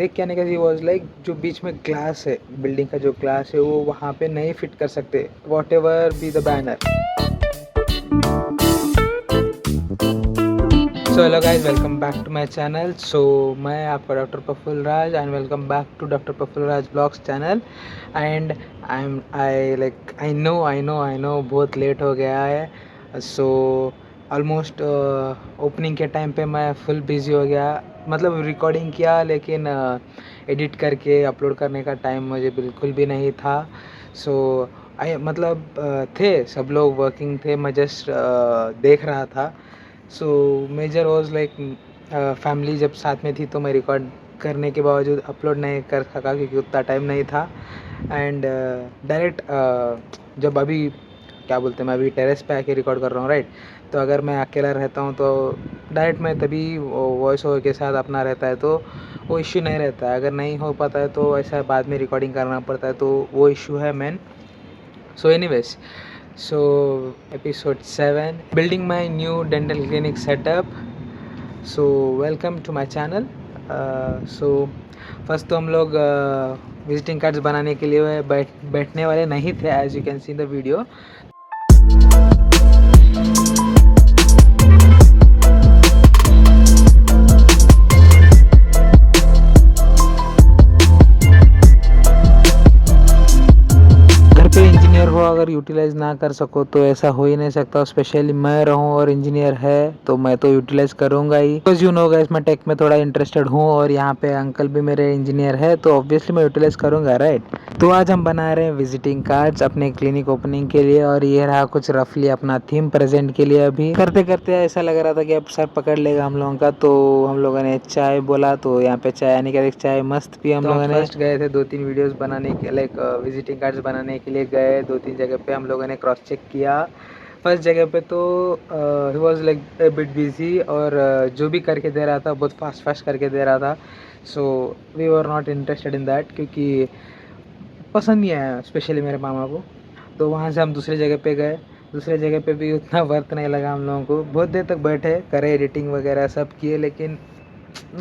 देख के आने का, ही वॉज लाइक जो बीच में ग्लास है, बिल्डिंग का जो ग्लास है वो वहाँ पे नहीं फिट कर सकते, whatever be the banner. So hello guys, welcome back to my channel. So मैं आपका doctor Praful Raj and welcome back to doctor Praful Raj blogs channel. And I know बहुत लेट हो गया है। सो ऑलमोस्ट ओपनिंग के टाइम पे मैं फुल बिजी हो गया, मतलब रिकॉर्डिंग किया लेकिन एडिट करके अपलोड करने का टाइम मुझे बिल्कुल भी नहीं था। सो थे सब लोग वर्किंग थे, मैं जस्ट देख रहा था। So major was like family जब साथ में थी तो मैं रिकॉर्ड करने के बावजूद अपलोड नहीं कर सका क्योंकि उतना टाइम नहीं था। एंड डायरेक्ट जब अभी क्या बोलते हैं, मैं अभी टेरेस पे आके रिकॉर्ड कर रहा हूँ, राइट। तो अगर मैं अकेला रहता हूँ तो डायरेक्ट मैं तभी वॉइस ओवर के साथ अपना रहता है तो वो इश्यू नहीं रहता है। अगर नहीं हो पाता है तो ऐसा बाद में रिकॉर्डिंग करना पड़ता है, तो वो इश्यू है main. So anyways, so episode 7, building my new dental clinic setup. So welcome to my channel. So first तो हम लोग विजिटिंग कार्ड्स बनाने के लिए बैठने वाले नहीं थे, as you can see in the video. घर पे इंजीनियर हो अगर यूटिलाइज ना कर सको तो ऐसा हो ही नहीं सकता। स्पेशली मैं रहूँ और इंजीनियर है तो मैं तो यूटिलाइज करूँगा ही, बिकॉज यू नो गाइस मैं टेक में थोड़ा इंटरेस्टेड हूँ और यहाँ पे अंकल भी मेरे इंजीनियर है तो ऑब्वियसली मैं यूटिलाइज करूँगा, राइट। तो आज हम बना रहे हैं विजिटिंग कार्ड्स अपने क्लिनिक ओपनिंग के लिए और ये रहा कुछ रफली अपना थीम प्रेजेंट के लिए। अभी करते करते ऐसा लग रहा था कि अब सर पकड़ लेगा हम लोगों का, तो हम लोगों ने चाय बोला तो यहाँ पे चाय आने का चाय मस्त पी हम लोगों ने। फर्स्ट गए थे 2-3 वीडियोस बनाने के, लाइक विजिटिंग कार्ड्स बनाने के लिए गए 2-3 जगह पे हम लोगों ने क्रॉस चेक किया। फर्स्ट जगह पे तो he was like bit busy और जो भी करके दे रहा था बहुत फास्ट फास्ट करके दे रहा था। So we were not interested in that क्योंकि पसंद नहीं आया स्पेशली मेरे मामा को। तो वहाँ से हम दूसरे जगह पे गए, दूसरे जगह पे भी उतना वर्थ नहीं लगा हम लोगों को। बहुत देर तक बैठे करे, एडिटिंग वगैरह सब किए लेकिन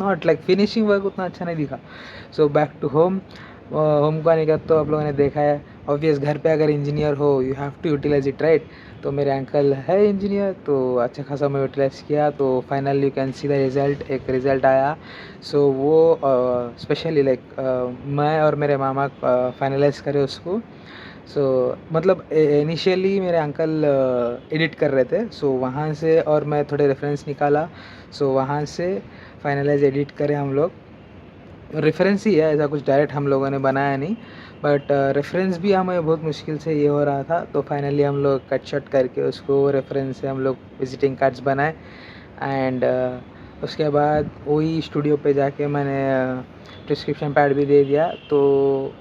नॉट लाइक फिनिशिंग वर्क उतना अच्छा नहीं दिखा। So back to home. Home को आने का तो आप लोगों ने देखा है ऑब्वियस, घर पे अगर इंजीनियर हो you have to utilize it, right. तो मेरे अंकल है इंजीनियर तो अच्छा खासा मैं यूटिलाइज किया, तो finally you can see the result, एक रिज़ल्ट आया। सो वो स्पेशली लाइक मैं और मेरे मामा फाइनलाइज करे उसको। सो मतलब इनिशियली मेरे अंकल एडिट कर रहे थे, सो वहाँ से और मैं थोड़े रेफरेंस निकाला, सो वहाँ से फाइनलाइज एडिट करें हम लोग। रेफरेंस ही है, ऐसा कुछ डायरेक्ट हम लोगों ने बनाया नहीं, बट रेफरेंस भी हमें बहुत मुश्किल से ये हो रहा था। तो फाइनली हम लोग कट शट करके उसको रेफरेंस से हम लोग विजिटिंग कार्ड्स बनाए। एंड उसके बाद वही स्टूडियो पे जाके मैंने प्रिस्क्रिप्शन पैड भी दे दिया, तो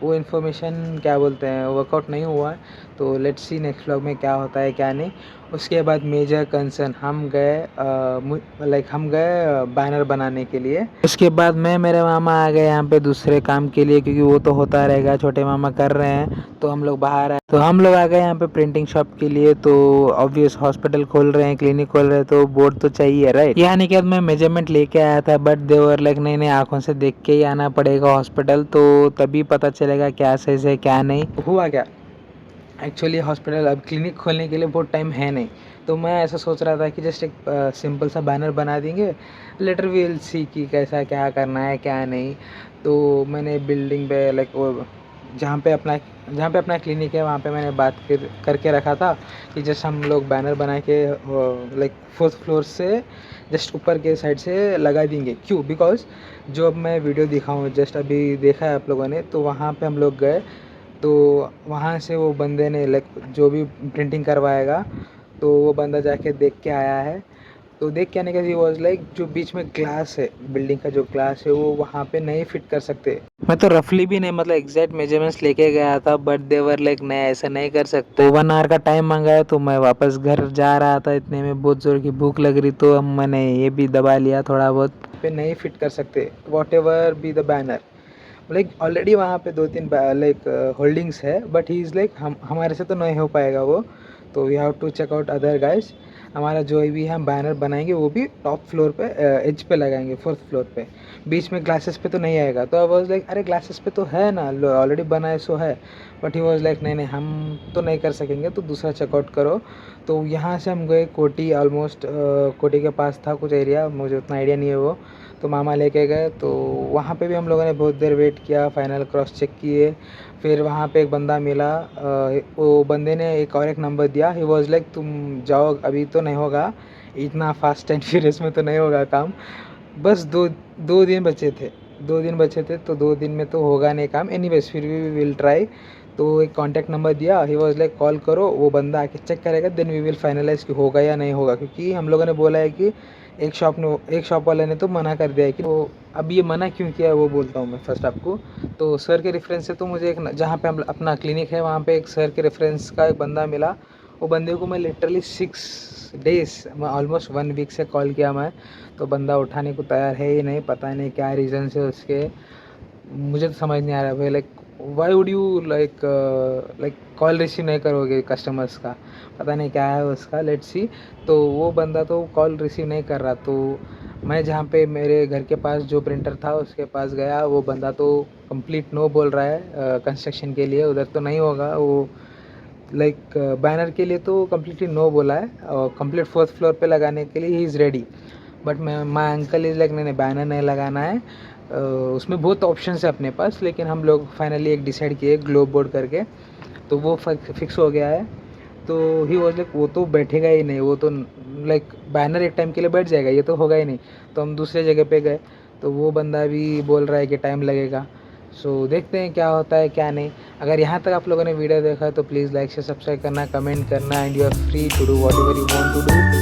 वो इन्फॉर्मेशन क्या बोलते हैं वर्कआउट नहीं हुआ। तो लेट्स सी नेक्स्ट व्लॉग में क्या होता है क्या नहीं। उसके बाद मेजर कंसर्न हम गए बैनर बनाने के लिए। उसके बाद मैं मेरे मामा आ गए यहाँ पे दूसरे काम के लिए क्योंकि वो तो होता रहेगा, छोटे मामा कर रहे हैं तो हम लोग बाहर आए। तो हम लोग आ गए यहाँ पे प्रिंटिंग शॉप के लिए, तो ऑब्वियस हॉस्पिटल खोल रहे हैं, क्लिनिक खोल रहे हैं तो बोर्ड तो चाहिए, राइट। यहाँ आने के बाद मैं मेजरमेंट लेके आया था बट देवर लाइक नहीं नहीं आंखों से देख के ही आना पड़ेगा हॉस्पिटल, तो तभी पता चलेगा क्या सही से क्या नहीं। हुआ क्या एक्चुअली, हॉस्पिटल अब क्लिनिक खोलने के लिए बहुत टाइम है नहीं, तो मैं ऐसा सोच रहा था कि जस्ट एक सिंपल सा बैनर बना देंगे, लेटर विल सी कि कैसा क्या करना है क्या नहीं। तो मैंने बिल्डिंग पे लाइक वो जहाँ पे अपना क्लिनिक है वहाँ पे मैंने बात करके रखा था कि जस्ट हम लोग बैनर बना के लाइक 4th फ्लोर से जस्ट ऊपर के साइड से लगा देंगे। क्यों? बिकॉज जो अब मैं वीडियो दिखाऊँ जस्ट अभी देखा है आप लोगों ने, तो वहाँ पे हम लोग गए तो वहाँ से वो बंदे ने लाइक जो भी प्रिंटिंग करवाएगा तो वो बंदा जाके देख के आया है। तो देख के आने का, ही वॉज लाइक जो बीच में ग्लास है, बिल्डिंग का जो ग्लास है वो वहाँ पे नहीं फिट कर सकते। मैं तो रफली भी नहीं, मतलब एग्जैक्ट मेजरमेंट्स लेके गया था बट देवर लाइक नहीं ऐसा नहीं कर सकते। 1 आवर का टाइम मांगा है तो मैं वापस घर जा रहा था, इतने में बहुत जोर की भूख लग रही तो मैंने ये भी दबा लिया थोड़ा बहुत। पे नहीं फिट कर सकते whatever be the banner, like already वहाँ पे 2-3 लाइक होल्डिंग्स है बट ही इज़ लाइक हमारे से तो नहीं हो पाएगा वो, तो we have to check out other guys. हमारा जो भी हम बैनर बनाएंगे वो भी टॉप फ्लोर पे एज पे लगाएंगे, फोर्थ फ्लोर पे, बीच में ग्लासेस पे तो नहीं आएगा। तो आई वाज लाइक अरे ग्लासेस पे तो है ना, ऑलरेडी बना है सो है। बट ही वाज लाइक नहीं नहीं हम तो नहीं कर सकेंगे, तो दूसरा चेकआउट करो। तो यहाँ से हम गए कोटी, ऑलमोस्ट कोटी के पास था कुछ एरिया, मुझे उतना आइडिया नहीं है वो। तो मामा लेके गए, तो वहाँ पे भी हम लोगों ने बहुत देर वेट किया, फाइनल क्रॉस चेक किए। फिर वहाँ पे एक बंदा मिला, वो बंदे ने एक नंबर दिया। ही वाज लाइक तुम जाओ, अभी तो नहीं होगा, इतना फास्ट एंड फ्यूरियस में तो नहीं होगा काम। बस दो दो दिन बचे थे, 2 दिन बचे थे, तो 2 दिन में तो होगा नहीं काम। एनीवेज फिर भी वी विल ट्राई। तो एक कॉन्टैक्ट नंबर दिया, ही वाज लाइक कॉल करो, वो बंदा आके चेक करेगा, देन वी विल फाइनलाइज कि होगा या नहीं होगा। क्योंकि हम लोगों ने बोला है कि एक शॉप वाले ने तो मना कर दिया है कि वो, अब ये मना क्यों किया है वो बोलता हूँ मैं फर्स्ट आपको। तो सर के रेफरेंस से तो मुझे एक जहाँ पे हम अपना क्लिनिक है वहाँ पे एक सर के रेफरेंस का एक बंदा मिला। वो बंदे को मैं लिटरली 6 डेज़, मैं ऑलमोस्ट 1 वीक से कॉल किया मैं, तो बंदा उठाने को तैयार है ही नहीं। पता नहीं क्या रीज़न है उसके, मुझे तो समझ नहीं आ रहा भाई। Like why would you like call receive नहीं करोगे कस्टमर्स का, पता नहीं क्या है उसका, लेट्स सी। तो वो बंदा तो कॉल रिसीव नहीं कर रहा। तो मैं जहाँ पे मेरे घर के पास जो प्रिंटर था उसके पास गया, वो बंदा तो कंप्लीट नो बोल रहा है कंस्ट्रक्शन के लिए, उधर तो नहीं होगा वो। लाइक बैनर के लिए तो कम्प्लीटली नो बोला है, और कंप्लीट फोर्थ फ्लोर पे लगाने के लिए ही इज़ रेडी। बट मैं माई अंकल इज़ लाइक नहीं नहीं बैनर नहीं लगाना है। उसमें बहुत ऑप्शंस है अपने पास, लेकिन हम लोग फाइनली एक डिसाइड किए ग्लोब बोर्ड करके, तो वो फिक्स हो गया है। तो ही वॉज लाइक वो तो बैठेगा ही नहीं, वो तो लाइक बैनर एक टाइम के लिए बैठ जाएगा, ये तो होगा ही नहीं। तो हम दूसरे जगह पे गए, तो वो बंदा भी बोल रहा है कि टाइम लगेगा। सो देखते हैं क्या होता है क्या नहीं। अगर यहाँ तक आप लोगों ने वीडियो देखा है तो प्लीज़ लाइक से सब्सक्राइब करना, कमेंट करना, and you are free to do whatever you want to do.